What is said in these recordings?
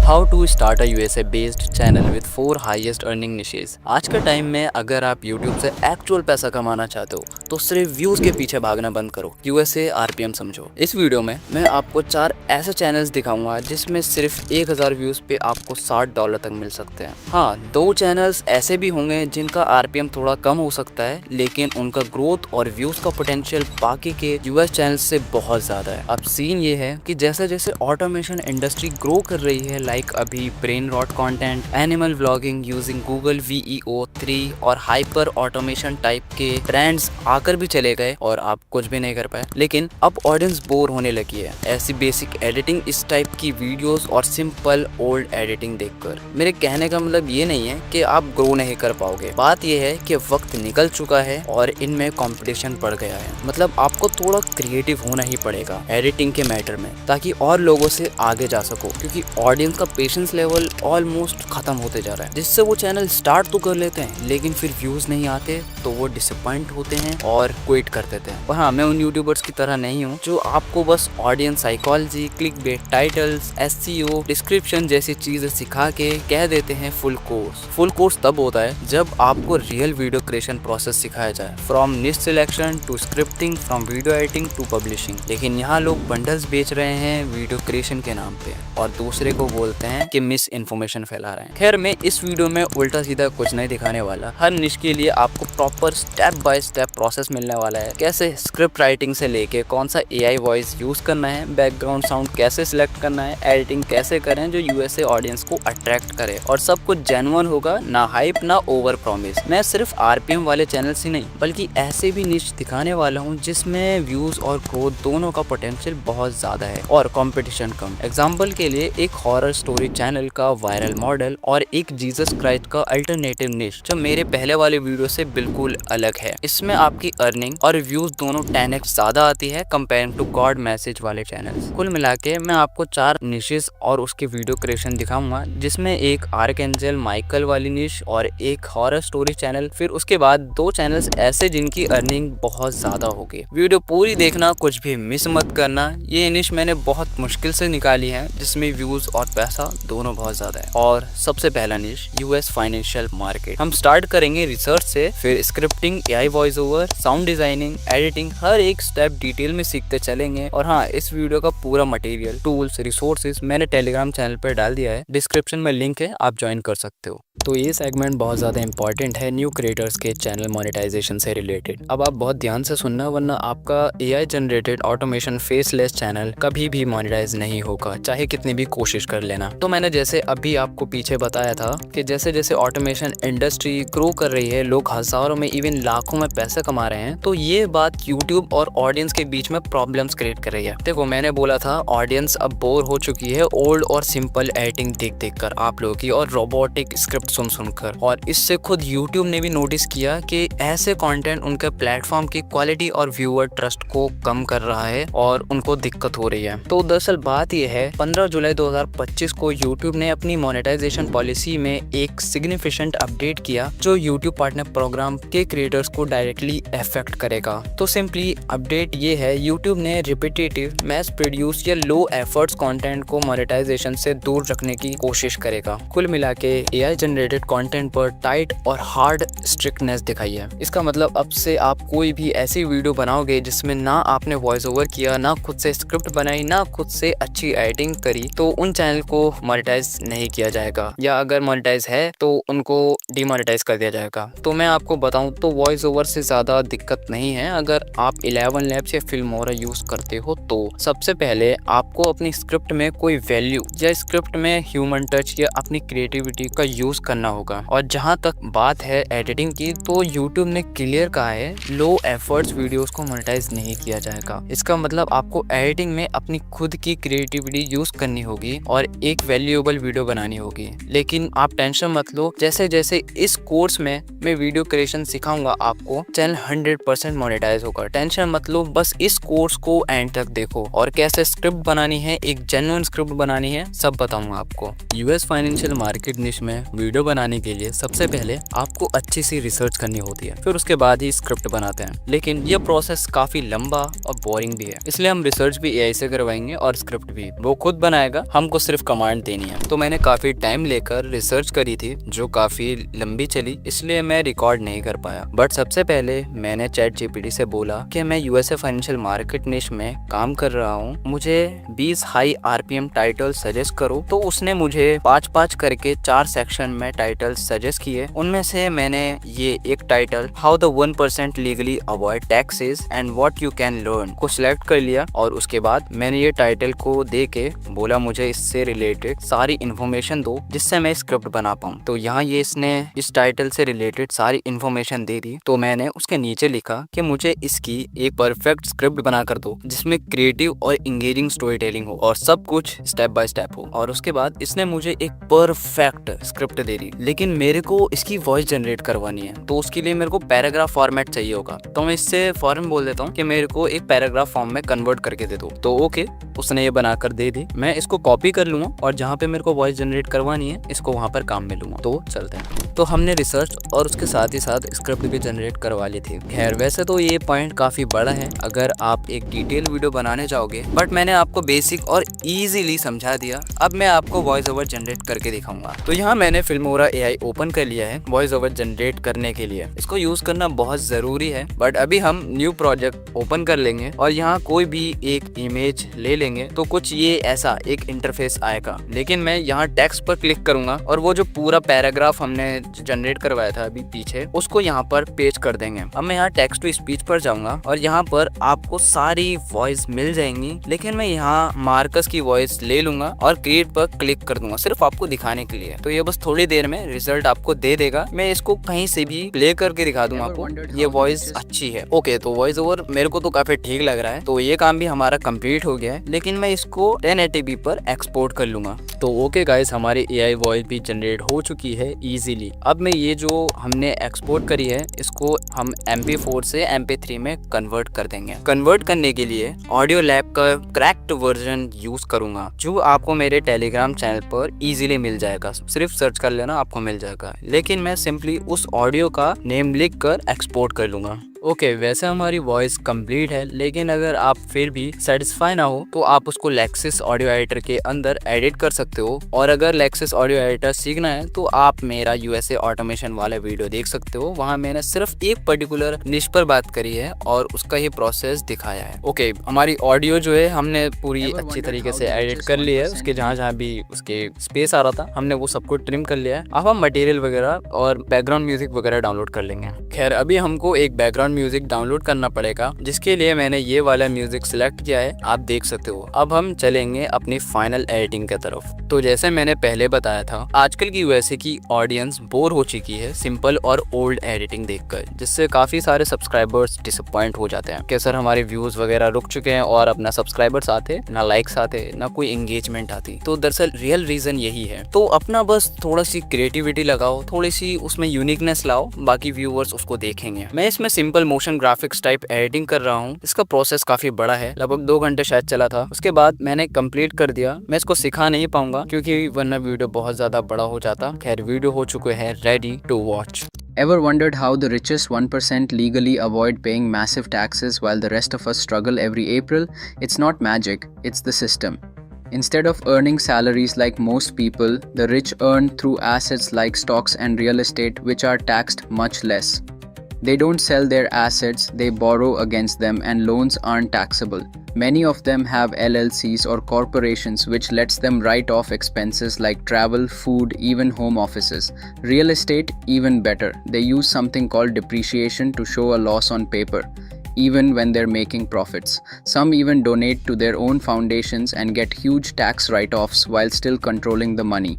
How to start a USA based channel with 4 highest earning niches. आज के time में अगर आप यूट्यूब से एक्चुअल पैसा कमाना चाहते हो तो सिर्फ व्यूज के पीछे भागना बंद करो, यूएसए आरपीएम समझो। इस वीडियो में मैं आपको 4 ऐसे चैनल्स दिखाऊंगा जिसमें सिर्फ 1000 व्यूज पे आपको $60 तक मिल सकते हैं। हाँ, 2 चैनल्स ऐसे भी होंगे जिनका आरपीएम थोड़ा कम हो सकता है, लेकिन उनका ग्रोथ और व्यूज का पोटेंशियल बाकी के यूएस चैनल से बहुत ज्यादा है। अब सीन ये है कि जैसे जैसे ऑटोमेशन इंडस्ट्री ग्रो कर रही है, लाइक अभी brain rot content, animal vlogging using Google VEO3 और हाइपर ऑटोमेशन टाइप के ट्रेंड्स आकर भी चले गए और आप कुछ भी नहीं कर पाए, लेकिन अब ऑडियंस बोर होने लगी है ऐसी बेसिक एडिटिंग, इस टाइप की वीडियोस और सिंपल ओल्ड एडिटिंग देखकर। मेरे कहने का मतलब ये नहीं है कि आप ग्रो नहीं कर पाओगे, बात ये है कि वक्त निकल चुका है और इनमें कंपटीशन बढ़ गया है। मतलब आपको थोड़ा क्रिएटिव होना ही पड़ेगा एडिटिंग के मैटर में, ताकि और लोगों से आगे जा सको, क्योंकि ऑडियंस का पेशेंस लेवल ऑलमोस्ट खत्म होते जा रहा है, जिससे वो चैनल स्टार्ट तो कर लेते हैं लेकिन फिर व्यूज नहीं आते तो वो डिसअपॉइंट होते हैं और क्विट कर देते हैं। और हाँ, मैं उन यूट्यूबर्स की तरह नहीं हूँ जो आपको बस audience psychology, click bait titles, SEO, description जैसी चीजें सिखा के कह देते हैं फुल कोर्स। फुल कोर्स तब होता है जब आपको रियल वीडियो क्रिएशन प्रोसेस सिखाया जाए, from niche selection to scripting, from video editing to publishing. लेकिन यहाँ लोग बंडल्स बेच रहे हैं वीडियो क्रिएशन के नाम पे और दूसरे को बोलते हैं कि मिस इन्फॉर्मेशन फैला रहे हैं। खैर, मैं इस वीडियो में उल्टा सीधा कुछ नहीं दिखाने वाला। हर निश के लिए आपको proper step by step process मिलने वाला है, कैसे स्क्रिप्ट राइटिंग से लेके कौन सा AI वॉइस यूज करना है, बैकग्राउंड साउंड कैसे सिलेक्ट करना है, एडिटिंग कैसे करें जो यूएसए ऑडियंस को अट्रैक्ट करे, और सब कुछ जेन्युइन होगा, ना हाइप ना ओवर प्रॉमिस। मैं सिर्फ आरपीएम वाले चैनल्स ही नहीं बल्कि ऐसे भी निश दिखाने वाला हूँ जिसमें व्यूज और ग्रोथ दोनों का पोटेंशियल बहुत ज्यादा है और कंपटीशन कम। एग्जाम्पल के लिए एक हॉरर स्टोरी चैनल का वायरल मॉडल और एक जीसस क्राइस्ट का अल्टरनेटिव निश जो मेरे पहले वाले वीडियो से बिल्कुल अलग है। इसमें आपकी अर्निंग और व्यूज दोनों 10x ज्यादा आती है कंपेयर टू गॉड मैसेज वाले चैनल्स। कुल मिला के मैं आपको 4 निशेस और उसके वीडियो क्रिएशन दिखाऊंगा, जिसमें एक आर्कएंजल माइकल वाली निश और एक हॉरर स्टोरी चैनल, फिर उसके बाद 2 चैनल्स ऐसे जिनकी अर्निंग बहुत ज्यादा होगी। वीडियो पूरी देखना, कुछ भी मिस मत करना। ये निश मैंने बहुत मुश्किल से निकाली है जिसमें व्यूज और पैसा दोनों बहुत ज्यादा है। और सबसे पहला निश यूएस फाइनेंशियल मार्केट। हम स्टार्ट करेंगे रिसर्च से, फिर scripting, AI voice over, sound designing, editing, हर एक स्टेप डिटेल में सीखते चलेंगे। और हाँ, इस वीडियो का पूरा मटेरियल, टूल्स, रिसोर्सेज मैंने टेलीग्राम चैनल पर डाल दिया है, डिस्क्रिप्शन में लिंक है, आप ज्वाइन कर सकते हो। तो ये सेगमेंट बहुत ज़्यादा इंपॉर्टेंट है न्यू क्रिएटर्स के चैनल मोनेटाइजेशन से रिलेटेड। अब आप बहुत ध्यान से सुनना, वरना आपका AI generated automation faceless channel कभी भी मोनेटाइज नहीं होगा, चाहे कितनी भी कोशिश कर लेना। तो मैंने जैसे अभी आपको पीछे बताया था कि जैसे जैसे ऑटोमेशन इंडस्ट्री ग्रो कर रही है, लोग हजारों में इवन लाखों में पैसे कमा रहे हैं, तो ये बात यूट्यूब और ऑडियंस के बीच में प्रॉब्लम्स क्रिएट कर रही है। देखो, मैंने बोला था ऑडियंस अब बोर हो चुकी है ओल्ड और सिंपल एडिटिंग देख देख कर आप लोगों की, और रोबोटिक स्क्रिप्ट सुन सुनकर। और इससे खुद YouTube ने भी नोटिस किया कि ऐसे कंटेंट उनके प्लेटफॉर्म की क्वालिटी और व्यूअर ट्रस्ट को कम कर रहा है और उनको दिक्कत हो रही है। तो दरअसल बात यह है, 15 जुलाई 2025 को YouTube ने अपनी मोनेटाइजेशन पॉलिसी में एक सिग्निफिकेंट अपडेट किया जो YouTube पार्टनर प्रोग्राम के क्रिएटर्स को डायरेक्टली अफेक्ट करेगा। तो सिंपली अपडेट ये है, YouTube ने रिपीटेटिव, मैस प्रोड्यूस या लो एफर्ट्स कंटेंट को मोनेटाइजेशन से दूर रखने की कोशिश करेगा। कुल मिला के AI जनरेटेड कंटेंट पर टाइट और हार्ड स्ट्रिक्टनेस दिखाई है। इसका मतलब अब से आप कोई भी ऐसी वीडियो बनाओगे जिसमें ना आपने वॉइस ओवर किया, ना खुद से स्क्रिप्ट बनाई, ना खुद से अच्छी एडिटिंग करी, तो उन चैनल को मोनेटाइज नहीं किया जाएगा, या अगर मोनेटाइज है तो उनको डिमोनेटाइज कर दिया जाएगा। तो मैं आपको बताऊं तो वॉइस ओवर से ज्यादा दिक्कत नहीं है अगर आप 11 लैब्स या फिल्मोरा यूज करते हो। तो सबसे पहले आपको अपनी स्क्रिप्ट में कोई वैल्यू या स्क्रिप्ट में ह्यूमन टच या अपनी क्रिएटिविटी का यूज करना होगा। और जहां तक बात है एडिटिंग की, तो YouTube ने क्लियर कहा है लो एफर्ट्स वीडियोस को मोनेटाइज नहीं किया जाएगा। इसका मतलब आपको एडिटिंग में अपनी खुद की क्रिएटिविटी यूज करनी होगी और एक वैल्यूएबल वीडियो बनानी होगी। लेकिन आप टेंशन मत लो, जैसे जैसे इस कोर्स में मैं वीडियो क्रिएशन सिखाऊंगा आपको, चैनल 100% मोनेटाइज होगा। टेंशन मत लो, बस इस कोर्स को एंड तक देखो और कैसे स्क्रिप्ट बनानी है, एक जेन्युइन स्क्रिप्ट बनानी है, सब बताऊंगा आपको। यूएस फाइनेंशियल मार्केट निश में वीडियो वीडियो बनाने के लिए सबसे पहले आपको अच्छी सी रिसर्च करनी होती है, फिर उसके बाद ही स्क्रिप्ट बनाते हैं। लेकिन यह प्रोसेस काफी लंबा और बोरिंग भी है, इसलिए हम रिसर्च भी एआई से करवाएंगे और स्क्रिप्ट भी वो खुद बनाएगा, हमको सिर्फ कमांड देनी है। तो मैंने काफी टाइम लेकर रिसर्च करी थी जो काफी लंबी चली, इसलिए मैं रिकॉर्ड नहीं कर पाया। बट सबसे पहले मैंने चैट जीपीटी से बोला कि मैं यूएसए फाइनेंशियल मार्केट निश में काम कर रहा हूँ, मुझे 20 हाई आरपीएम टाइटल सजेस्ट करो। तो उसने मुझे 5-5 करके 4 सेक्शन में टाइटल सजेस्ट किए। उनमें से मैंने ये एक title how the 1% legally avoid taxes and what you can learn को सिलेक्ट कर लिया, और उसके बाद मैंने ये टाइटल को दे के बोला मुझे इससे रिलेटेड सारी इन्फॉर्मेशन दो जिससे मैं स्क्रिप्ट बना पाऊँ। तो यहाँ ये इसने इस टाइटल से रिलेटेड सारी इन्फॉर्मेशन दे दी। तो मैंने उसके नीचे लिखा कि मुझे इसकी एक परफेक्ट स्क्रिप्ट बना कर दो जिसमें क्रिएटिव और इंगेजिंग स्टोरी टेलिंग हो और सब कुछ स्टेप बाय स्टेप हो। और उसके बाद इसने मुझे एक परफेक्ट स्क्रिप्ट दे दी, लेकिन मेरे को इसकी वॉइस जनरेट करवानी है, तो उसके लिए मेरे को पैराग्राफ फॉर्मेट चाहिए होगा। तो मैं इससे फॉर्म बोल देता हूँ कि मेरे को एक पैराग्राफ फॉर्म में कन्वर्ट करके दे दो। तो ओके, उसने ये बनाकर दे दी। मैं इसको कॉपी कर लूंगा और जहाँ पे मेरे को वॉइस जनरेट करवानी है इसको वहाँ पर काम में लूंगा। तो चलते हैं। तो हमने रिसर्च और उसके साथ ही साथ स्क्रिप्ट भी जनरेट करवा ली थी। खैर वैसे तो ये पॉइंट काफी बड़ा है अगर आप एक डिटेल वीडियो बनाने जाओगे, बट मैंने आपको बेसिक और इजीली समझा दिया। अब मैं आपको वॉइस ओवर जनरेट करके दिखाऊंगा। तो यहाँ मैंने फिल्मोरा एआई ओपन कर लिया है वॉइस ओवर जनरेट करने के लिए। इसको यूज करना बहुत जरूरी है, बट अभी हम न्यू प्रोजेक्ट ओपन कर लेंगे और यहाँ कोई भी एक इमेज ले लेंगे तो कुछ ये ऐसा एक इंटरफेस आएगा। लेकिन मैं यहाँ टेक्स्ट पर क्लिक करूंगा और वो जो पूरा पैराग्राफ हमने जनरेट करवाया था अभी पीछे, उसको यहाँ पर पेस्ट कर देंगे। अब मैं यहाँ टेक्स्ट टू स्पीच पर जाऊंगा और यहाँ पर आपको सारी वॉइस मिल जाएंगी, लेकिन मैं यहाँ मार्कस की वॉइस ले लूंगा और क्रिएट पर क्लिक कर दूंगा सिर्फ आपको दिखाने के लिए। तो ये बस थोड़ी देर में रिजल्ट आपको दे देगा। मैं इसको कहीं से भी प्ले करके दिखा दूंगा आपको, ये वॉइस अच्छी है। ओके, तो वॉइस ओवर मेरे को तो काफी ठीक लग रहा है। तो ये काम भी हमारा कंप्लीट हो गया है, लेकिन मैं इसको 1080p पर एक्सपोर्ट कर लूंगा। तो ओके गाइस, हमारी एआई वॉइस भी जनरेट हो चुकी है इजीली। अब मैं ये जो हमने एक्सपोर्ट करी है इसको हम MP4 से MP3 में कन्वर्ट कर देंगे। कन्वर्ट करने के लिए ऑडियो लैब का क्रैक्ड वर्जन यूज करूंगा जो आपको मेरे टेलीग्राम चैनल पर इजीली मिल जाएगा। सिर्फ सर्च कर लेना, आपको मिल जाएगा। लेकिन मैं सिंपली उस ऑडियो का नेम लिख कर एक्सपोर्ट कर लूंगा। ओके, वैसे हमारी वॉइस कंप्लीट है, लेकिन अगर आप फिर भी सेटिस्फाई ना हो तो आप उसको लेक्सिस ऑडियो एडिटर के अंदर एडिट कर सकते हो। और अगर लेक्सिस ऑडियो एडिटर सीखना है तो आप मेरा यूएसए ऑटोमेशन वाला वीडियो देख सकते हो। वहाँ मैंने सिर्फ एक पर्टिकुलर निश पर बात करी है और उसका ही प्रोसेस दिखाया है। ओके, हमारी ऑडियो जो है हमने पूरी अच्छी तरीके से एडिट कर ली है। उसके जहाँ भी उसके स्पेस आ रहा था हमने वो सबको ट्रिम कर लिया है। अब हम मटेरियल वगैरह और बैकग्राउंड म्यूजिक वगैरह डाउनलोड कर लेंगे। खैर अभी हमको एक बैकग्राउंड म्यूजिक डाउनलोड करना पड़ेगा, जिसके लिए मैंने ये वाला म्यूजिक सिलेक्ट किया है, आप देख सकते हो। अब हम चलेंगे अपनी फाइनल एडिटिंग की तरफ। तो जैसे मैंने पहले बताया था, आजकल की यूएसए की ऑडियंस बोर हो चुकी है सिंपल और ओल्ड एडिटिंग देखकर, जिससे काफी सारे सब्सक्राइबर्स डिसअपॉइंट हो जाते हैं कि सर हमारे व्यूज वगैरह रुक चुके हैं और अपना सब्सक्राइबर्स आते ना लाइक्स आते ना कोई एंगेजमेंट आती। तो दरअसल रियल रीजन यही है। तो अपना बस थोड़ा सी क्रिएटिविटी लगाओ, थोड़ी सी उसमें यूनिकनेस लाओ, बाकी व्यूअर्स उसको देखेंगे। मैं इसमें simple motion graphics type editing कर रहा हूँ। इसका प्रोसेस काफी बड़ा है, लगभग 2 घंटे शायद चला था। उसके बाद मैंने कंप्लीट कर दिया। मैं इसको सिखा नहीं पाऊंगा क्योंकि वरना वीडियो बहुत ज्यादा बड़ा हो जाता। खैर वीडियो हो चुके हैं ready to watch. Ever wondered how the richest 1% legally avoid paying massive taxes while the rest of us struggle every April? It's not magic, it's the system. Instead of earning salaries like most people, the rich earn through assets like stocks and real estate, which are taxed much less. They don't sell their assets, they borrow against them, and loans aren't taxable. Many of them have LLCs or corporations which lets them write off expenses like travel, food, even home offices. Real estate, even better. They use something called depreciation to show a loss on paper, even when they're making profits. Some even donate to their own foundations and get huge tax write-offs while still controlling the money.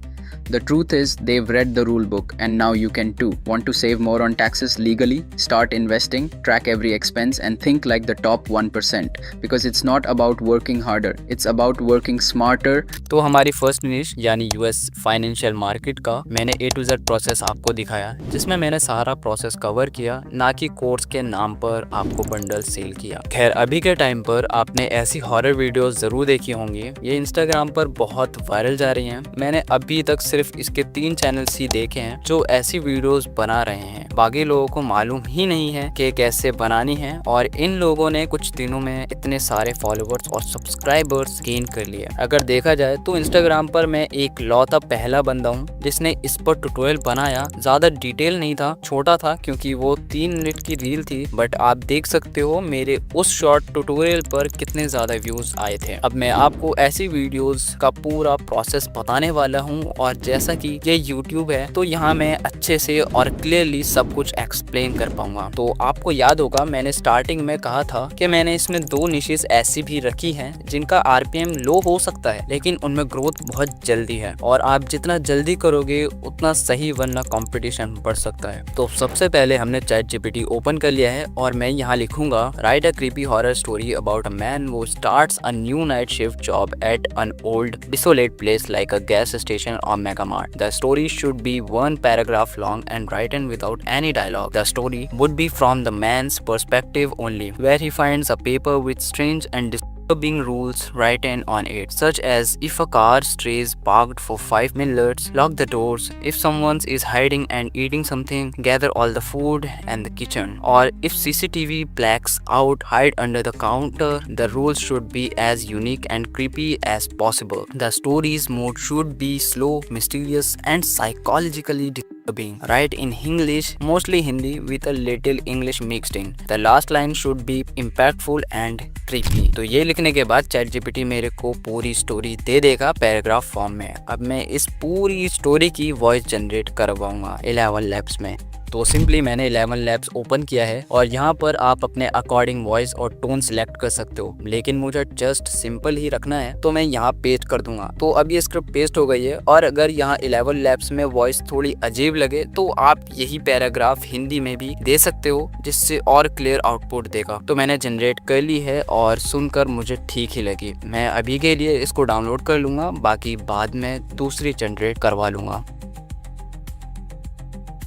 The truth is, they've read the rule book, and now you can too. Want to save more on taxes legally? Start investing, track every expense, and think like the top 1%. Because it's not about working harder, it's about working smarter. तो हमारी first निश यानी US financial market का मैंने A to Z process आपको दिखाया, जिसमें मैंने सारा प्रोसेस कवर किया, ना कि कोर्स के नाम पर आपको बंडल सेल किया। खैर अभी के टाइम पर आपने ऐसी हॉरर वीडियोस जरूर देखी होंगी, ये इंस्टाग्राम पर बहुत वायरल जा रही हैं। मैंने अभी तक सिर्फ इसके 3 चैनल्स ही देखे हैं जो ऐसी वीडियोस बना रहे हैं। बाकी लोगों को मालूम ही नहीं है कि कैसे बनानी है, और इन लोगों ने कुछ दिनों में इतने सारे फॉलोअर्स और सब्सक्राइबर्स गेन कर लिए। अगर देखा जाए तो इंस्टाग्राम पर मैं एक लौता पहला बंदा हूँ जिसने इस पर ट्यूटोरियल बनाया। ज्यादा डिटेल नहीं था, छोटा था क्योंकि वो 3 मिनट की रील थी, बट आप देख सकते हो मेरे उस शॉर्ट ट्यूटोरियल पर कितने ज्यादा व्यूज आए थे। अब मैं आपको ऐसी वीडियोस का पूरा प्रोसेस बताने वाला हूँ, और जैसा कि ये यूट्यूब है तो यहाँ मैं अच्छे से और क्लियरली सब कुछ एक्सप्लेन कर पाऊंगा। तो आपको याद होगा मैंने स्टार्टिंग में कहा था कि मैंने इसमें 2 निशेस ऐसी भी रखी हैं जिनका आरपीएम लो हो सकता है लेकिन उनमें ग्रोथ बहुत जल्दी है, और आप जितना जल्दी करोगे उतना सही, वरना कंपटीशन बढ़ सकता है। तो सबसे पहले हमने ChatGPT ओपन कर लिया है और मैं यहाँ लिखूंगा write a creepy horror story about a man who starts a new night shift job at an old desolate place like a gas station और mega mart. The story should be 1 paragraph long and written without any dialogue. The story would be from the man's perspective only, where he finds a paper with strange and disturbing rules written on it, such as if a car stays parked for 5 minutes, lock the doors, if someone is hiding and eating something, gather all the food and the kitchen, or if CCTV blacks out, hide under the counter. The rules should be as unique and creepy as possible. The story's mood should be slow, mysterious and psychologically disturbing. Write in English, mostly Hindi with a little English mixed in. The last line should be impactful and creepy. तो ये लिखने के बाद ChatGPT मेरे को पूरी story they देगा paragraph form में। अब मैं इस पूरी स्टोरी की वॉइस जनरेट करवाऊंगा 11 लैब्स में। तो सिंपली मैंने 11 लैब्स ओपन किया है और यहाँ पर आप अपने अकॉर्डिंग वॉइस और टोन सिलेक्ट कर सकते हो, लेकिन मुझे जस्ट सिंपल ही रखना है तो मैं यहाँ पेस्ट कर दूंगा। तो अब ये स्क्रिप्ट पेस्ट हो गई है, और अगर यहाँ 11 लैब्स में वॉइस थोड़ी अजीब लगे तो आप यही पैराग्राफ हिंदी में भी दे सकते हो, जिससे और क्लियर आउटपुट देगा। तो मैंने जनरेट कर ली है और सुनकर मुझे ठीक ही लगी। मैं अभी के लिए इसको डाउनलोड कर लूँगा, बाकी बाद में दूसरी जनरेट करवा लूँगा।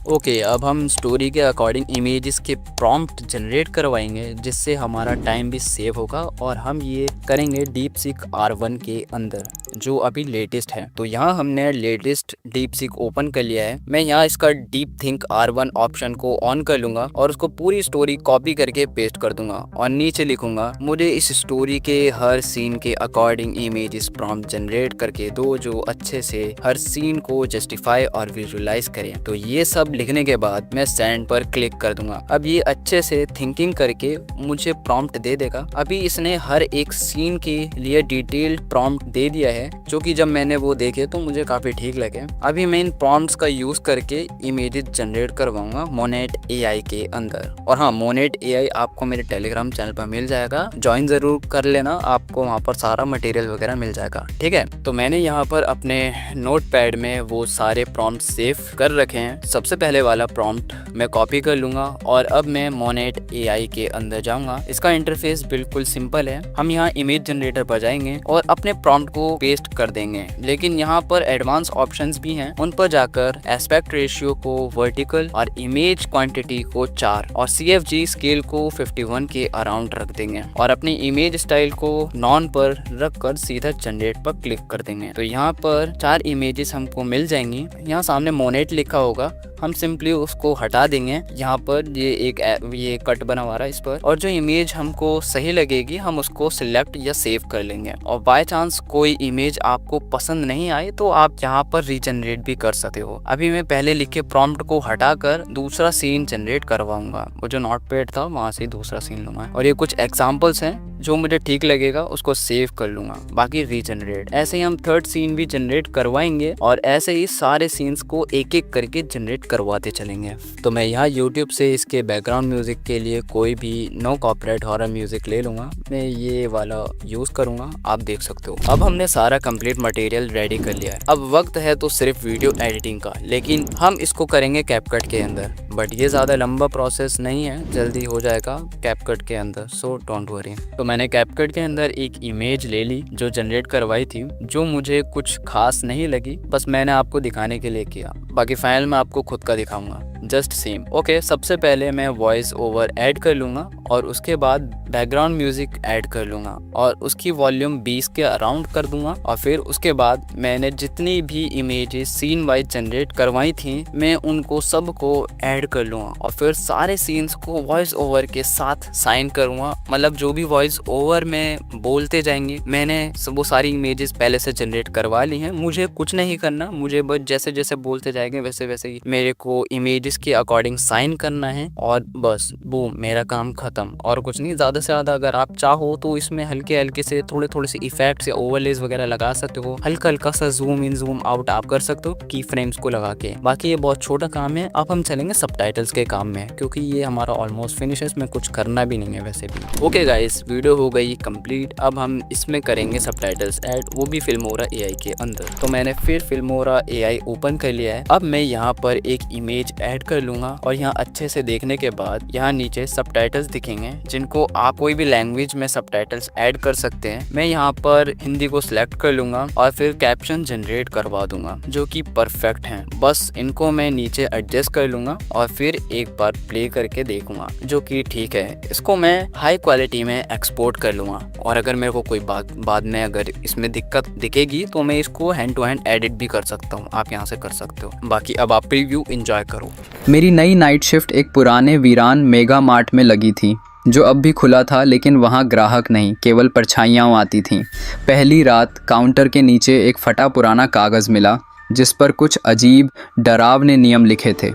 ओके, अब हम स्टोरी के अकॉर्डिंग इमेजेस के प्रॉम्प्ट जनरेट करवाएंगे, जिससे हमारा टाइम भी सेव होगा, और हम ये करेंगे DeepSeek R1 के अंदर जो अभी लेटेस्ट है। तो यहाँ हमने लेटेस्ट DeepSeek ओपन कर लिया है। मैं यहाँ इसका DeepThink R1 ऑप्शन को ऑन कर लूँगा और उसको पूरी स्टोरी कॉपी करके पेस्ट कर दूंगा, और नीचे लिखूंगा मुझे इस स्टोरी के हर सीन के अकॉर्डिंग इमेजेस प्रॉम्प्ट जनरेट करके दो जो अच्छे से हर सीन को जस्टिफाई और विजुअलाइज करें। तो ये सब लिखने के बाद मैं सेंड पर क्लिक कर दूंगा। अब ये अच्छे से थिंकिंग करके मुझे प्रॉम्प्ट दे देगा। अभी इसने हर एक सीन के लिए डिटेल्ड प्रॉम्प्ट दे दिया है, जो कि जब मैंने वो देखे तो मुझे काफी ठीक लगे। अभी मैं इन प्रॉम्प्ट्स का यूज करके इमेजेस जनरेट करवाऊंगा मोनेट AI के अंदर। और हाँ, मोनेट AI आपको मेरे टेलीग्राम चैनल पर मिल जाएगा, ज्वाइन जरूर कर लेना, आपको वहाँ पर सारा मटेरियल वगैरह मिल जाएगा। ठीक है, तो मैंने यहाँ पर अपने नोटपैड में वो सारे प्रॉम्प्ट सेव कर रखे हैं। सबसे पहले वाला प्रॉम्प्ट मैं कॉपी कर लूंगा और अब मैं मोनेट AI के अंदर जाऊंगा। इसका इंटरफेस बिल्कुल सिंपल है। हम यहाँ इमेज जनरेटर पर जाएंगे और अपने प्रॉम्प्ट को पेस्ट कर देंगे, लेकिन यहाँ पर एडवांस ऑप्शंस भी हैं। उन पर जाकर एस्पेक्ट रेशियो को वर्टिकल और इमेज क्वांटिटी को 4 और CFG स्केल को 51 के अराउंड रख देंगे, और अपनी इमेज स्टाइल को नॉन पर रखकर सीधा जनरेट पर क्लिक कर देंगे। तो यहाँ पर 4 इमेजेस हमको मिल जाएंगी। यहाँ सामने मोनेट लिखा होगा, हम सिंपली उसको हटा देंगे। यहाँ पर ये कट बना हुआ है इस पर, और जो इमेज हमको सही लगेगी हम उसको सिलेक्ट या सेव कर लेंगे। और बाय चांस कोई इमेज आपको पसंद नहीं आए तो आप यहाँ पर रीजनरेट भी कर सकते हो। अभी मैं पहले लिखे प्रॉम्प्ट को हटाकर दूसरा सीन जनरेट करवाऊंगा। वो जो नोटपैड था वहां से दूसरा सीन लूंगा, और ये कुछ एग्जाम्पल्स हैं जो मुझे ठीक लगेगा उसको सेव कर लूंगा, बाकी रीजनरेट। ऐसे ही हम थर्ड सीन भी जनरेट करवाएंगे, और ऐसे ही सारे सीन्स को एक एक करके जनरेट करवाते चलेंगे। तो मैं यहाँ YouTube से इसके बैकग्राउंड म्यूजिक के लिए कोई भी नो कॉपीराइट हॉरर म्यूजिक ले लूंगा। मैं ये वाला यूज करूंगा, आप देख सकते हो। अब हमने सारा कंप्लीट मटेरियल रेडी कर लिया है। अब वक्त है तो सिर्फ वीडियो एडिटिंग का, लेकिन हम इसको करेंगे CapCut के अंदर। बट ये ज़्यादा लंबा प्रोसेस नहीं है, जल्दी हो जाएगा CapCut के अंदर, सो डोंट वरी। तो मैंने CapCut के अंदर एक इमेज ले ली जो जनरेट करवाई थी, जो मुझे कुछ खास नहीं लगी, बस मैंने आपको दिखाने के लिए किया। बाकी फाइनल में आपको खुद का दिखाऊंगा, जस्ट सेम। ओके, सबसे पहले मैं वॉइस ओवर ऐड कर लूँगा और उसके बाद बैकग्राउंड म्यूजिक ऐड कर लूँगा और उसकी वॉल्यूम 20 के अराउंड कर दूंगा। और फिर उसके बाद मैंने जितनी भी इमेजेस सीन वाइज जनरेट करवाई थी मैं उनको सबको ऐड कर लूँगा और फिर सारे सीन्स को वॉइस ओवर के साथ साइन करूँगा। मतलब जो भी वॉइस ओवर में बोलते जाएंगे मैंने वो सारी इमेजेस पहले से जनरेट करवा ली हैं। मुझे कुछ नहीं करना, मुझे बस जैसे जैसे बोलते जाएंगे वैसे वैसे ही मेरे को इमेजेस के अकॉर्डिंग साइन करना है और बस वो मेरा काम खत्म। और कुछ नहीं, ज़्यादा से ज़्यादा अगर आप चाहो तो इसमें हल्के हल्के से थोड़े से इफेक्ट्स या ओवरलेज वगैरह लगा सकते हो। हल्का हल्का सा जूम इन जूम आउट आप कर सकते हो की फ्रेम्स को लगा के। बाकी ये बहुत छोटा काम है। अब हम चलेंगे सबटाइटल्स के काम में क्योंकि ये हमारा ऑलमोस्ट फिनिश है, इसमें कुछ करना भी नहीं है वैसे भी। ओके गाइस, वीडियो हो गई कंप्लीट। अब हम इसमें करेंगे सबटाइटल्स ऐड, वो भी फिल्मोरा एआई के अंदर। तो मैंने फिर फिल्मोरा एआई ओपन कर लिया है। अब मैं यहाँ पर एक इमेज ऐड कर लूंगा और यहाँ अच्छे से देखने के बाद यहाँ नीचे सबटाइटल्स दिखेंगे जिनको आप कोई भी लैंग्वेज में सबटाइटल्स ऐड कर सकते हैं। मैं यहाँ पर हिंदी को सिलेक्ट कर लूंगा और फिर कैप्शन जनरेट करवा दूंगा जो कि परफेक्ट हैं। बस इनको मैं नीचे एडजस्ट कर लूंगा और फिर एक बार प्ले करके देखूंगा जो कि ठीक है। इसको मैं हाई क्वालिटी में एक्सपोर्ट कर लूंगा और अगर मेरे को कोई बाद में अगर इसमें दिक्कत दिखेगी तो मैं इसको हैंड टू हैंड एडिट भी कर सकता हूँ, आप यहाँ से कर सकते हो। बाकी अब आप प्रीव्यू एंजॉय करो। मेरी नई नाइट शिफ्ट एक पुराने वीरान मेगा मार्ट में लगी थी जो अब भी खुला था, लेकिन वहाँ ग्राहक नहीं, केवल परछाइयाँ आती थीं। पहली रात काउंटर के नीचे एक फटा पुराना कागज़ मिला जिस पर कुछ अजीब डरावने नियम लिखे थे,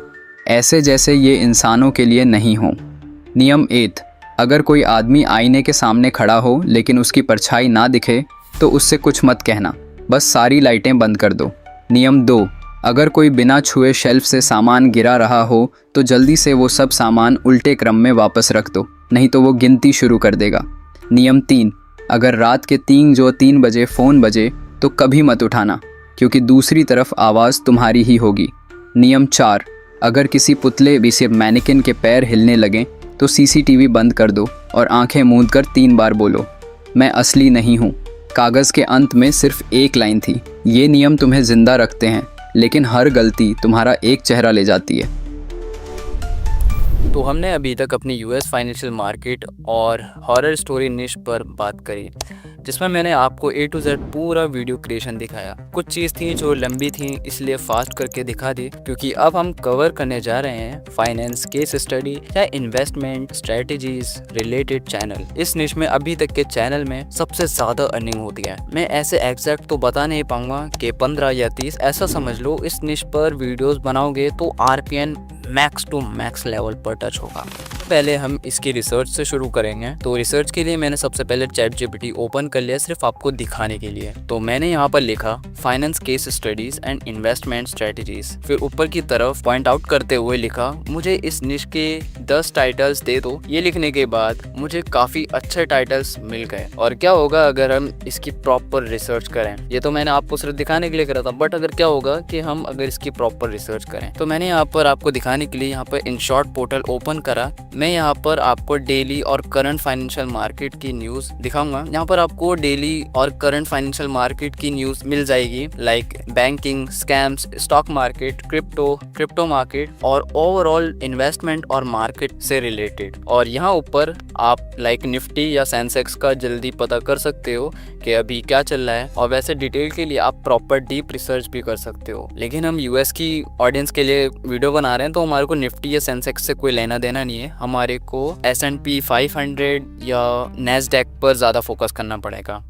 ऐसे जैसे ये इंसानों के लिए नहीं हों। नियम 8, अगर कोई आदमी आईने के सामने खड़ा हो लेकिन उसकी परछाई ना दिखे तो उससे कुछ मत कहना, बस सारी लाइटें बंद कर दो। नियम 2, अगर कोई बिना छुए शेल्फ से सामान गिरा रहा हो तो जल्दी से वो सब सामान उल्टे क्रम में वापस रख दो, नहीं तो वो गिनती शुरू कर देगा। नियम 3, अगर रात के 3 बजे फ़ोन बजे तो कभी मत उठाना क्योंकि दूसरी तरफ आवाज़ तुम्हारी ही होगी। नियम 4, अगर किसी पुतले भी सिर्फ मैनिकिन के पैर हिलने लगें तो सीसीटीवी बंद कर दो और आंखें मूंद कर 3 बार बोलो, मैं असली नहीं हूँ। कागज़ के अंत में सिर्फ एक लाइन थी, ये नियम तुम्हें ज़िंदा रखते हैं लेकिन हर गलती तुम्हारा एक चेहरा ले जाती है। तो हमने अभी तक अपनी यूएस फाइनेंशियल मार्केट और हॉरर स्टोरी निश पर बात करी जिसमें मैंने आपको A to Z पूरा वीडियो क्रिएशन दिखाया। कुछ चीज़ थी जो लंबी थी इसलिए फास्ट करके दिखा दी क्योंकि अब हम कवर करने जा रहे हैं फाइनेंस केस स्टडी या इन्वेस्टमेंट स्ट्रेटजीज रिलेटेड चैनल। इस निश में अभी तक के चैनल में सबसे ज़्यादा अर्निंग होती है। मैं ऐसे एग्जैक्ट तो बता नहीं पाऊंगा कि 15 या 30, ऐसा समझ लो इस निश पर वीडियोस बनाओगे तो RPN max to max level पर टच होगा। पहले हम इसकी रिसर्च से शुरू करेंगे। तो रिसर्च के लिए मैंने सबसे पहले ChatGPT ओपन कर लिया सिर्फ आपको दिखाने के लिए। तो मैंने यहाँ पर लिखा finance case studies and investment strategies, फिर ऊपर की तरफ पॉइंट आउट करते हुए लिखा मुझे इस निश के 10 टाइटल्स दे दो। ये लिखने के बाद मुझे काफ़ी अच्छे टाइटल्स मिल गए। और क्या होगा अगर हम इसकी प्रॉपर रिसर्च करें, ये तो मैंने आपको सिर्फ दिखाने के लिए करा था, बट अगर क्या होगा कि हम अगर इसकी प्रॉपर रिसर्च करें तो मैंने यहाँ पर आपको दिखाने के लिए यहाँ पर InShort पोर्टल ओपन करा। मैं यहाँ पर आपको डेली और करंट फाइनेंशियल मार्केट की न्यूज़ दिखाऊंगा। यहाँ पर आपको डेली और करंट फाइनेंशियल मार्केट की न्यूज़ मिल जाएगी like banking, scams, stock market, crypto market और ओवरऑल इन्वेस्टमेंट और मार्केट से रिलेटेड। और यहाँ ऊपर आप लाइक निफ्टी या सेंसेक्स का जल्दी पता कर सकते हो कि अभी क्या चल रहा है। और वैसे डिटेल के लिए आप प्रॉपर डीप रिसर्च भी कर सकते हो। लेकिन हम यूएस की ऑडियंस के लिए वीडियो बना रहे हैं तो हमारे को निफ्टी या सेंसेक्स से कोई लेना देना नहीं है। हमारे को S&P 500 या नैस्डैक पर ज़्यादा फोकस करना पड़ेगा।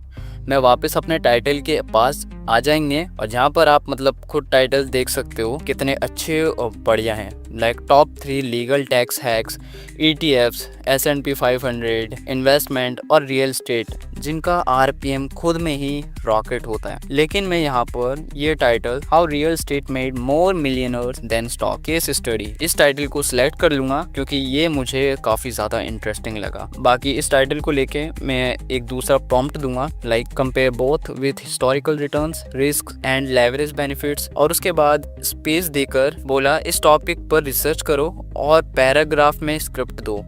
मैं वापस अपने टाइटल के पास आ जाएंगे और जहाँ पर आप मतलब खुद टाइटल देख सकते हो कितने अच्छे और बढ़िया हैं। Like top 3 legal tax hacks, ETFs, S&P 500, investment और रियल स्टेट जिनका RPM खुद में ही रॉकेट होता है। लेकिन मैं यहाँ पर ये title how real estate made more millionaires than stock case study, इस टाइटल को सिलेक्ट कर लूँगा क्योंकि ये मुझे काफ़ी ज़्यादा इंटरेस्टिंग लगा। बाकी इस टाइटल को लेके मैं एक दूसरा प्रॉम्प्ट दूंगा like compare both with historical returns, risk and leverage benefits, और उसके बाद स्पेस देकर बोला इस टॉपिक पर रिसर्च करो और पैराग्राफ में स्क्रिप्ट दो।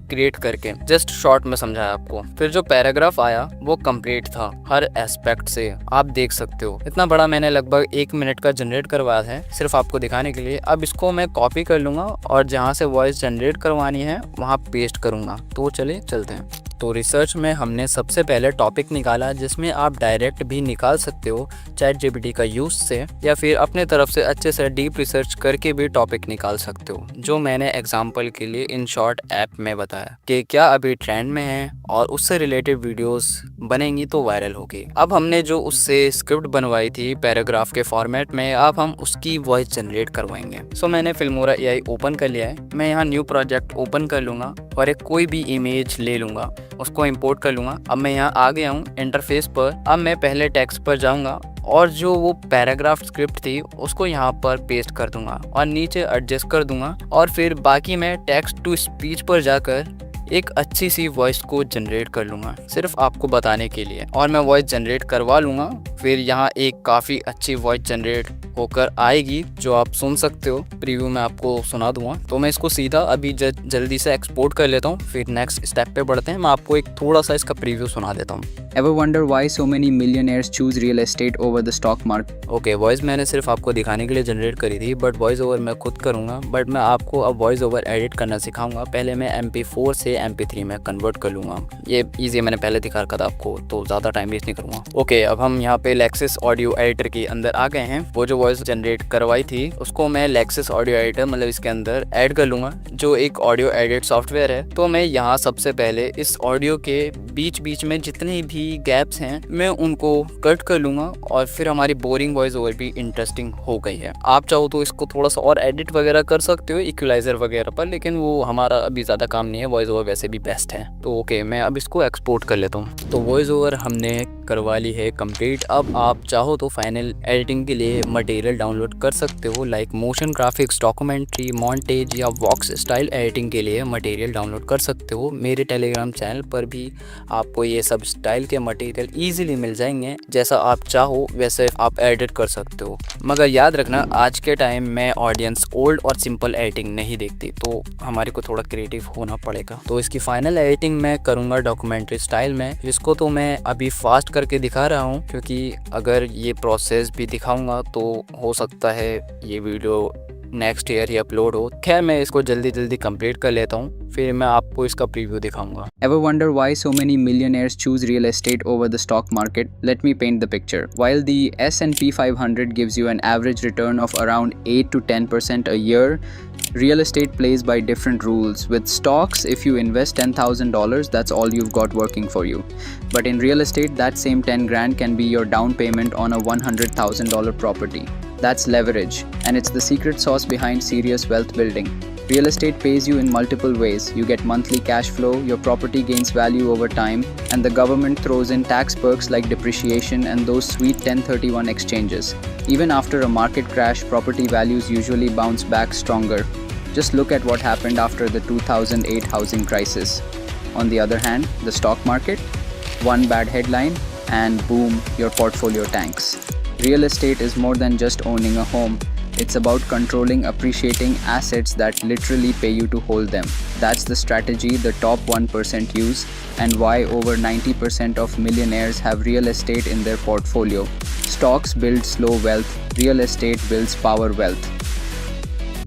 क्रिएट करके जस्ट शॉर्ट में समझाया आपको। फिर जो पैराग्राफ आया वो कंप्लीट था हर एस्पेक्ट से, आप देख सकते हो। इतना बड़ा मैंने लगभग 1 मिनट का जनरेट करवाया है सिर्फ आपको दिखाने के लिए। अब इसको मैं कॉपी कर लूंगा और जहाँ से वॉइस जनरेट करवानी है वहाँ पेस्ट करूंगा। तो चले चलते हैं। तो रिसर्च में हमने सबसे पहले टॉपिक निकाला जिसमें आप डायरेक्ट भी निकाल सकते हो ChatGPT का यूज़ से, या फिर अपने तरफ से अच्छे से डीप रिसर्च करके भी टॉपिक निकाल सकते हो, जो मैंने एग्जांपल के लिए इन शॉर्ट ऐप में बताया कि क्या अभी ट्रेंड में है और उससे रिलेटेड वीडियोस बनेंगी तो वायरल होगी। अब हमने जो उससे स्क्रिप्ट बनवाई थी पैराग्राफ के फॉर्मेट में, अब हम उसकी वॉइस जनरेट करवाएंगे। सो मैंने फिल्मोरा AI ओपन कर लिया है। मैं यहाँ न्यू प्रोजेक्ट ओपन कर लूँगा और एक कोई भी इमेज ले लूँगा, उसको इंपोर्ट कर लूँगा। अब मैं यहाँ आ गया हूँ इंटरफेस पर। अब मैं पहले टेक्स्ट पर जाऊँगा और जो वो पैराग्राफ स्क्रिप्ट थी उसको यहाँ पर पेस्ट कर दूंगा और नीचे एडजस्ट कर दूंगा, और फिर बाकी मैं टेक्स्ट टू स्पीच पर जाकर एक अच्छी सी वॉइस को जनरेट कर लूँगा सिर्फ आपको बताने के लिए, और मैं वॉइस जनरेट करवा लूँगा। फिर यहाँ एक काफ़ी अच्छी वॉइस जनरेट होकर आएगी जो आप सुन सकते हो। प्रीव्यू में आपको सुना दूंगा। तो मैं इसको सीधा अभी जल्दी से एक्सपोर्ट कर लेता हूँ, फिर नेक्स्ट स्टेप पे बढ़ते हैं। मैं आपको एक थोड़ा सा इसका प्रीव्यू सुना देता हूँ। Ever wonder why so many millionaires choose real estate over the stock market? Okay, voice मैंने सिर्फ आपको दिखाने के लिए जनरेट करी थी, बट वॉइस ओवर मैं खुद करूँगा। बट मैं आपको अब वॉइस ओवर एडिट करना सिखाऊंगा। पहले मैं MP4 से MP3 में कन्वर्ट कर लूँगा। ये ईजी मैंने पहले दिखा रखा था आपको, तो ज़्यादा टाइम वेस्ट नहीं करूँगा। ओके, अब हम यहाँ पे लेक्सिस ऑडियो एडिटर के अंदर आ गए हैं। वो जो वॉइस जनरेट करवाई थी उसको मैं लेक्सिस ऑडियो एडिटर मतलब इसके अंदर ऐड कर लूँगा, जो एक ऑडियो एडिट सॉफ्टवेयर है। तो मैं यहाँ सबसे पहले इस ऑडियो के बीच बीच में जितने भी गैप्स हैं मैं उनको कट कर लूँगा, और फिर हमारी बोरिंग वॉइस ओवर भी इंटरेस्टिंग हो गई है। आप चाहो तो इसको थोड़ा सा और एडिट वगैरह कर सकते हो इक्वलाइजर वगैरह पर, लेकिन वो हमारा अभी ज़्यादा काम नहीं है। वॉइस ओवर वैसे भी बेस्ट है। तो ओके, मैं अब इसको एक्सपोर्ट कर लेता हूँ। तो वॉइस ओवर हमने करवा ली है कंप्लीट। अब आप चाहो तो फाइनल एडिटिंग के लिए मटेरियल डाउनलोड कर सकते हो, like motion graphics, documentary, montage या वॉक्स स्टाइल एडिटिंग के लिए मटेरियल डाउनलोड कर सकते हो। मेरे टेलीग्राम चैनल पर भी आपको ये सब स्टाइल के मटेरियल ईजिली मिल जाएंगे। जैसा आप चाहो वैसे आप एडिट कर सकते हो। मगर याद रखना, आज के टाइम में ऑडियंस ओल्ड और सिंपल एडिटिंग नहीं देखती, तो हमारे को थोड़ा क्रिएटिव होना पड़ेगा। तो इसकी फाइनल एडिटिंग मैं करूँगा डॉक्यूमेंट्री स्टाइल में, जिसको तो मैं अभी फास्ट करके दिखा रहा हूँ, क्योंकि अगर ये प्रोसेस भी दिखाऊंगा तो हो सकता है ये वीडियो नेक्स्ट ईयर ही अपलोड हो। खैर, मैं इसको जल्दी कंप्लीट कर लेता हूँ, फिर मैं आपको इसका प्रीव्यू दिखाऊंगा। Ever wonder why so many millionaires choose real estate over the stock market? Let me paint the picture. While the S&P 500 gives you an average return of around 8 to 10% a year, real estate plays by different rules. With stocks, if you invest $10,000, that's all you've got working for you. But in real estate, that same 10 grand can be your down payment on a $100,000 property. That's leverage, and it's the secret sauce behind serious wealth building. Real estate pays you in multiple ways. You get monthly cash flow, your property gains value over time, and the government throws in tax perks like depreciation and those sweet 1031 exchanges. Even after a market crash, property values usually bounce back stronger. Just look at what happened after the 2008 housing crisis. On the other hand, the stock market, one bad headline and boom, your portfolio tanks. Real estate is more than just owning a home. It's about controlling appreciating assets that literally pay you to hold them. That's the strategy the top 1% use, and why over 90% of millionaires have real estate in their portfolio. Stocks build slow wealth, real estate builds power wealth.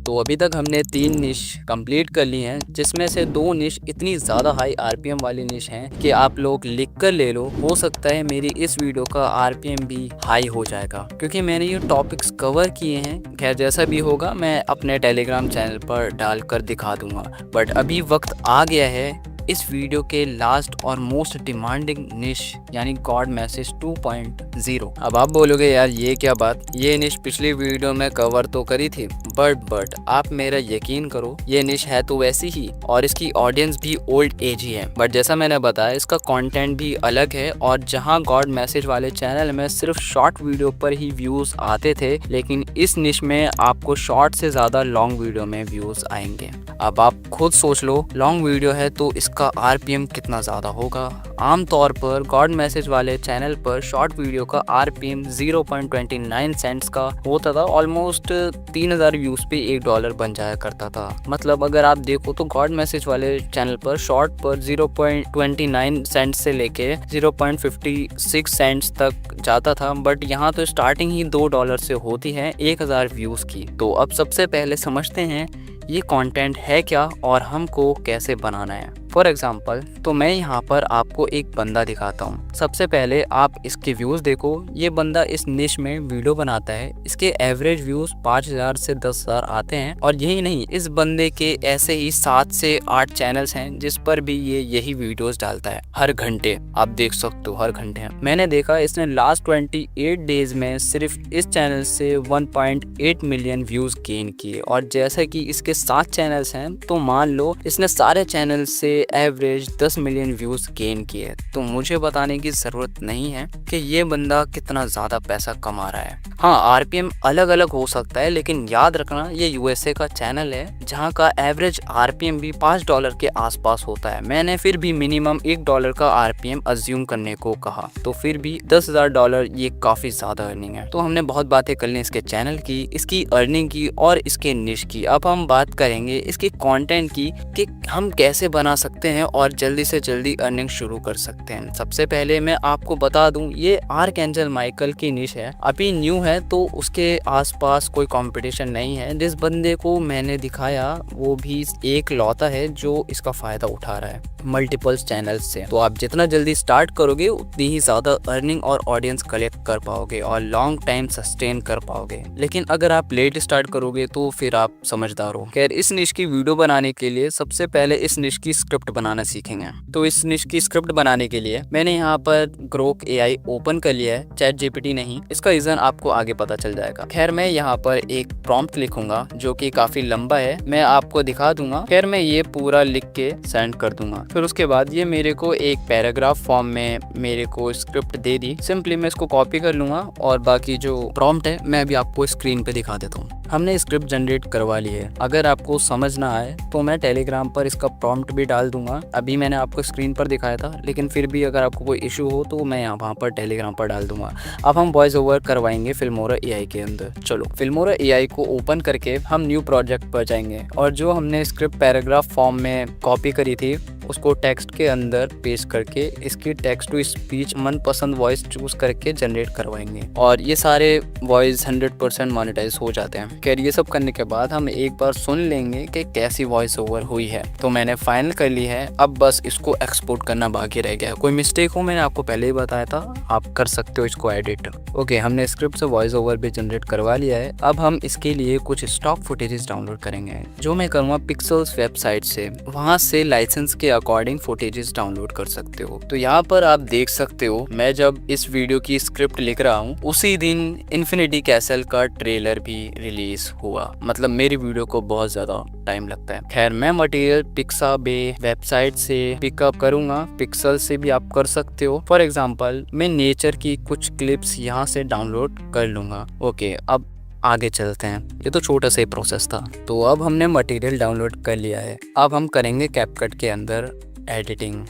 तो अभी तक हमने 3 निश complete कर ली हैं, जिसमें से 2 निश इतनी ज़्यादा हाई RPM वाली निश हैं कि आप लोग लिख कर ले लो। हो सकता है मेरी इस वीडियो का RPM भी हाई हो जाएगा, क्योंकि मैंने ये टॉपिक्स कवर किए हैं। खैर, जैसा भी होगा मैं अपने टेलीग्राम चैनल पर डालकर दिखा दूंगा। बट अभी वक्त आ गया है इस वीडियो के लास्ट और मोस्ट डिमांडिंग निश, यानी गॉड मैसेज 2.0। अब आप बोलोगे यार ये क्या बात, ये निश पिछली वीडियो में कवर तो करी थी, बट आप मेरा यकीन करो, ये निश है तो वैसी ही और इसकी ऑडियंस भी ओल्ड एज ही है। बट जैसा मैंने बताया, इसका कंटेंट भी अलग है, और जहां गॉड मैसेज वाले चैनल में सिर्फ शॉर्ट वीडियो पर ही व्यूज आते थे, लेकिन इस निश में आपको शॉर्ट से ज़्यादा लॉन्ग वीडियो में व्यूज आएंगे। अब आप खुद सोच लो, लॉन्ग वीडियो है तो इसका आरपीएम कितना ज़्यादा होगा। आमतौर पर गॉड मैसेज वाले चैनल पर शॉर्ट वीडियो का आरपीएम 0.29 सेंट्स का होता था। ऑलमोस्ट 3000 व्यूज़ पे $1 बन जाया करता था। मतलब अगर आप देखो तो गॉड मैसेज वाले चैनल पर शॉर्ट पर 0.29 सेंट्स से लेके 0.56 सेंट्स तक जाता था। बट यहाँ तो स्टार्टिंग ही $2 से होती है 1000 व्यूज़ की। तो अब सबसे पहले समझते हैं ये कंटेंट है क्या और हमको कैसे बनाना है। फॉर एग्जाम्पल तो मैं यहाँ पर आपको एक बंदा दिखाता हूँ। सबसे पहले आप इसके व्यूज़ देखो। ये बंदा इस निश में वीडियो बनाता है। इसके एवरेज व्यूज़ 5000 से 10,000 आते हैं। और यही नहीं, इस बंदे के ऐसे ही 7 से 8 चैनल्स हैं जिस पर भी ये यही वीडियोस डालता है हर घंटे। आप देख सकते हो हर घंटे। मैंने देखा इसने लास्ट 28 डेज में सिर्फ इस चैनल से 1.8 मिलियन व्यूज़ गेन किए। और जैसे कि इसके 7 चैनल्स हैं तो मान लो इसने सारे चैनल से एवरेज 10 मिलियन व्यूज गेन किए। तो मुझे बताने की जरूरत नहीं है कि ये बंदा कितना ज्यादा पैसा कमा रहा है। हाँ, आरपीएम अलग अलग हो सकता है, लेकिन याद रखना ये यूएसए का चैनल है जहाँ का एवरेज आरपीएम भी $5 के आसपास होता है। मैंने फिर भी मिनिमम $1 का आरपीएम अज्यूम करने को कहा, तो फिर भी $10,000 ये काफी ज्यादा अर्निंग है। तो हमने बहुत बातें कर ली इसके चैनल की, इसकी अर्निंग की और इसके निश की। अब हम बात करेंगे इसके कंटेंट की कि हम कैसे बना सकते हैं और जल्दी से जल्दी अर्निंग शुरू कर सकते हैं। सबसे पहले मैं आपको बता दूं, ये आर्कएंजल माइकल की निश है, अभी न्यू है तो उसके आसपास कोई कंपटीशन नहीं है। जिस बंदे को मैंने दिखाया वो भी एक लौता है जो इसका फायदा उठा रहा है मल्टीपल चैनल्स से। तो आप जितना जल्दी स्टार्ट करोगे उतनी ही ज्यादा अर्निंग और ऑडियंस कलेक्ट कर पाओगे और लॉन्ग टाइम सस्टेन कर पाओगे। लेकिन अगर आप लेट स्टार्ट करोगे तो फिर आप समझदार हो। खैर, इस निश की वीडियो बनाने के लिए सबसे पहले इस निश की स्क्रिप्ट बनाना सीखेंगे। तो इस निश की स्क्रिप्ट बनाने के लिए मैंने यहाँ पर ग्रोक एआई ओपन कर लिया है, चैट जीपीटी नहीं। इसका रीजन आपको आगे पता चल जाएगा। खैर, मैं यहाँ पर एक प्रॉम्प्ट लिखूंगा जो कि काफी लंबा है, मैं आपको दिखा दूंगा। खैर, मैं ये पूरा लिख के सेंड कर दूंगा। फिर उसके बाद ये मेरे को एक पैराग्राफ फॉर्म में मेरे को स्क्रिप्ट दे दी। सिंपली मैं इसको कॉपी कर लूंगा और बाकी जो प्रॉम्प्ट है मैं अभी आपको स्क्रीन पे दिखा देता हूँ। हमने स्क्रिप्ट जनरेट करवा ली है। अगर आपको समझ ना आए तो मैं टेलीग्राम पर इसका प्रॉम्प्ट भी डाल दूंगा। अभी मैंने आपको स्क्रीन पर दिखाया था, लेकिन फिर भी अगर आपको कोई इशू हो तो मैं वहाँ पर टेलीग्राम पर डाल दूंगा। अब हम वॉइस ओवर करवाएंगे फिल्मोरा एआई के अंदर। चलो, फिल्मोरा एआई को ओपन करके हम न्यू प्रोजेक्ट पर जाएंगे और जो हमने स्क्रिप्ट पैराग्राफ फॉर्म में कॉपी करी थी उसको टेक्स्ट के अंदर पेस्ट करके इसकी टेक्स्ट टू स्पीच मनपसंद वॉइस चूज करके जनरेट करवाएंगे और ये सारे वॉइस 100% मोनेटाइज हो जाते हैं। खैर, ये सब करने के बाद हम एक बार सुन लेंगे कि कैसी वॉइस ओवर हुई है। तो मैंने फाइनल कर ली है, अब बस इसको एक्सपोर्ट करना बाकी रह गया। कोई मिस्टेक हो मैंने आपको पहले ही बताया था, आप कर सकते हो इसको एडिट। ओके, हमने स्क्रिप्ट से वॉइस ओवर भी जनरेट करवा लिया है। अब हम इसके लिए कुछ स्टॉक फुटेजेस डाउनलोड करेंगे जो मैं करूँगा पिक्सेल्स वेबसाइट से। वहाँ से लाइसेंस के अकॉर्डिंग फुटेजेस डाउनलोड कर सकते हो। तो यहाँ पर आप देख सकते हो मैं जब इस वीडियो की स्क्रिप्ट लिख रहा हूँ उसी दिन इन्फिनिटी कैसल का ट्रेलर भी रिलीज हुआ। मतलब मेरी वीडियो को बहुत ज्यादा टाइम लगता है। खैर, मैं मटेरियल पिक्साबे वेबसाइट से पिकअप करूंगा, पिक्सल से भी आप कर सकते हो। फॉर एग्जाम्पल मैं नेचर की कुछ क्लिप्स यहाँ से डाउनलोड कर लूंगा। ओके, अब आगे चलते हैं। ये तो छोटा सा ही प्रोसेस था। तो अब हमने मटेरियल डाउनलोड कर लिया है। अब हम करेंगे कैपकट के अंदर एडिटिंग।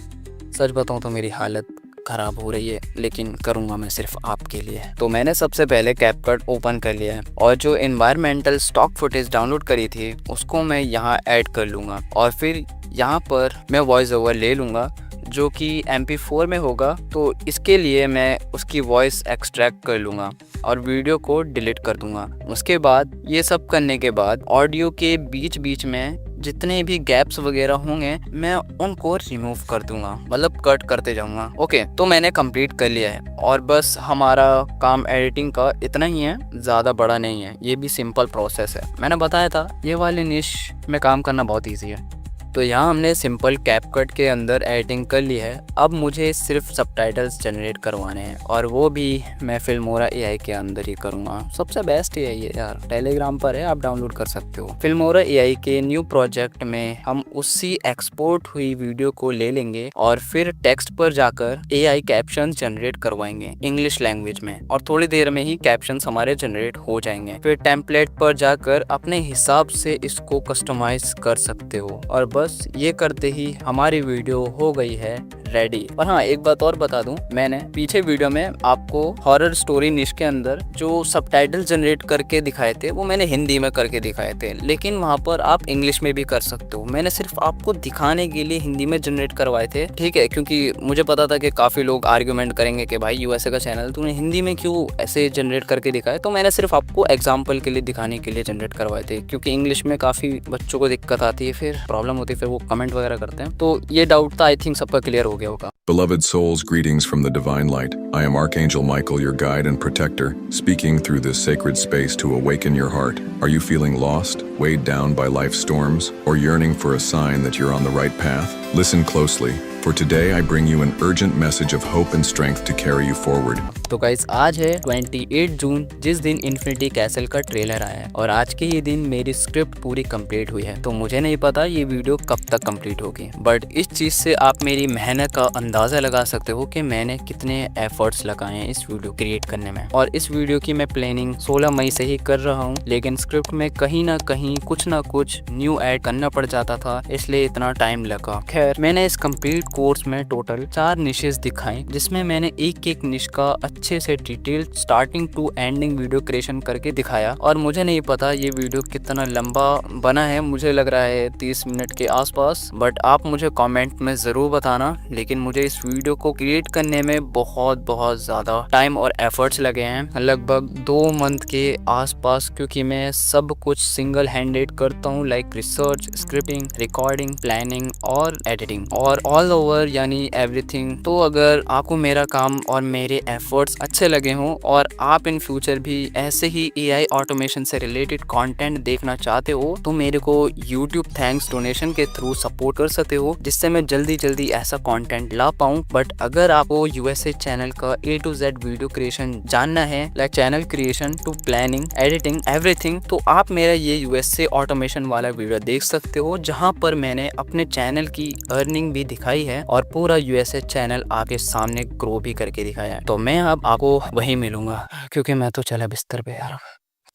सच बताऊं तो मेरी हालत खराब हो रही है, लेकिन करूंगा मैं सिर्फ आपके लिए। तो मैंने सबसे पहले कैपकट ओपन कर लिया है और जो एनवायरमेंटल स्टॉक फुटेज डाउनलोड करी थी उसको मैं यहाँ ऐड कर लूँगा और फिर यहाँ पर मैं वॉइस ओवर ले लूँगा जो कि MP4 में होगा। तो इसके लिए मैं उसकी वॉइस एक्सट्रैक्ट कर लूँगा और वीडियो को डिलीट कर दूँगा। उसके बाद ये सब करने के बाद ऑडियो के बीच बीच में जितने भी गैप्स वगैरह होंगे मैं उनको रिमूव कर दूंगा, मतलब कट करते जाऊंगा। ओके, तो मैंने कंप्लीट कर लिया है और बस हमारा काम एडिटिंग का इतना ही है, ज़्यादा बड़ा नहीं है। ये भी सिंपल प्रोसेस है। मैंने बताया था ये वाली निश में काम करना बहुत ईजी है। तो यहाँ हमने सिंपल कैपकट के अंदर एडिटिंग कर ली है। अब मुझे सिर्फ सबटाइटल्स जनरेट करवाने हैं और वो भी मैं फिल्मोरा एआई के अंदर ही करूँगा। सबसे बेस्ट एआई है यार, टेलीग्राम पर है, आप डाउनलोड कर सकते हो। फिल्मोरा एआई के न्यू प्रोजेक्ट में हम उसी एक्सपोर्ट हुई वीडियो को ले लेंगे और फिर टेक्स्ट पर जाकर एआई कैप्शन जनरेट करवाएंगे इंग्लिश लैंग्वेज में, और थोड़ी देर में ही कैप्शंस हमारे जनरेट हो जाएंगे। फिर टेम्पलेट पर जाकर अपने हिसाब से इसको कस्टमाइज कर सकते हो और बस ये करते ही हमारी वीडियो हो गई है रेडी। और हाँ, एक बात और बता दूं, मैंने पीछे वीडियो में आपको हॉरर स्टोरी निश के अंदर जो सबटाइटल जनरेट करके दिखाए थे वो मैंने हिंदी में करके दिखाए थे, लेकिन वहाँ पर आप इंग्लिश में भी कर सकते हो। मैंने सिर्फ आपको दिखाने के लिए हिंदी में जनरेट करवाए थे, ठीक है, क्योंकि मुझे पता था कि काफ़ी लोग आर्ग्यूमेंट करेंगे कि भाई यूएसए का चैनल तूने हिंदी में क्यों ऐसे जनरेट करके दिखाए। तो मैंने सिर्फ आपको एग्जाम्पल के लिए दिखाने के लिए जनरेट करवाए थे, क्योंकि इंग्लिश में काफ़ी बच्चों को दिक्कत आती है, फिर प्रॉब्लम होती है, फिर वो कमेंट वगैरह करते हैं। तो ये डाउट था, आई थिंक सबका क्लियर हो गया होगा। Beloved souls, greetings from the divine light. I am Archangel Michael, your guide and protector, speaking through this sacred space to awaken your heart. Are you feeling lost, weighed down by life's storms, or yearning for a sign that you're on the right path? Listen closely, for today I bring you an urgent message of hope and strength to carry you forward. तो guys, आज है 28 जून, जिस दिन infinity castle का trailer आया है, और आज के ही दिन मेरी स्क्रिप्ट पूरी कंप्लीट हुई है। तो मुझे नहीं पता ये वीडियो कब तक कंप्लीट होगी, बट इस चीज़ से आप मेरी मेहनत का अंदाज़ा लगा सकते हो कि मैंने कितने एफर्ट्स लगाए हैं इस वीडियो क्रिएट करने में। और इस वीडियो की मैं प्लानिंग 16 मई से ही कर रहा हूँ, लेकिन स्क्रिप्ट में कहीं ना कहीं कुछ ना कुछ न्यू ऐड करना पड़ जाता था, इसलिए इतना टाइम लगा। खैर, मैंने इस कंप्लीट कोर्स में टोटल 4 निशेस दिखाए, जिसमें मैंने एक एक निश का अच्छे से detail starting to ending video creation करके दिखाया। और मुझे नहीं पता ये वीडियो कितना लंबा बना है, मुझे लग रहा है 30 मिनट के आसपास, बट आप मुझे कमेंट में ज़रूर बताना। लेकिन मुझे इस वीडियो को क्रिएट करने में बहुत ज़्यादा टाइम और एफर्ट्स लगे हैं, लगभग 2 मंथ के आसपास, क्योंकि मैं सब कुछ सिंगल हैंडेड करता हूँ, like research, scripting, recording, planning और एडिटिंग, और ऑल ओवर यानी एवरीथिंग। तो अगर आपको मेरा काम और मेरे एफर्ट्स अच्छे लगे हों और आप इन फ्यूचर भी ऐसे ही एआई ऑटोमेशन से रिलेटेड कंटेंट देखना चाहते हो, तो मेरे को यूट्यूब थैंक्स डोनेशन के थ्रू सपोर्ट कर सकते हो, जिससे मैं जल्दी ऐसा कंटेंट ला पाऊँ। बट अगर आपको यूएसए चैनल का A to Z video creation जानना है, like channel creation to planning, editing, everything, तो आप मेरा ये यूएसए ऑटोमेशन वाला वीडियो देख सकते हो, जहाँ पर मैंने अपने चैनल की अर्निंग भी दिखाई है और पूरा यूएसए चैनल आपके सामने ग्रो भी करके दिखाया है। तो मैं अब आपको वहीं मिलूंगा, क्योंकि मैं तो चला बिस्तर पे यार,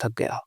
थक गया।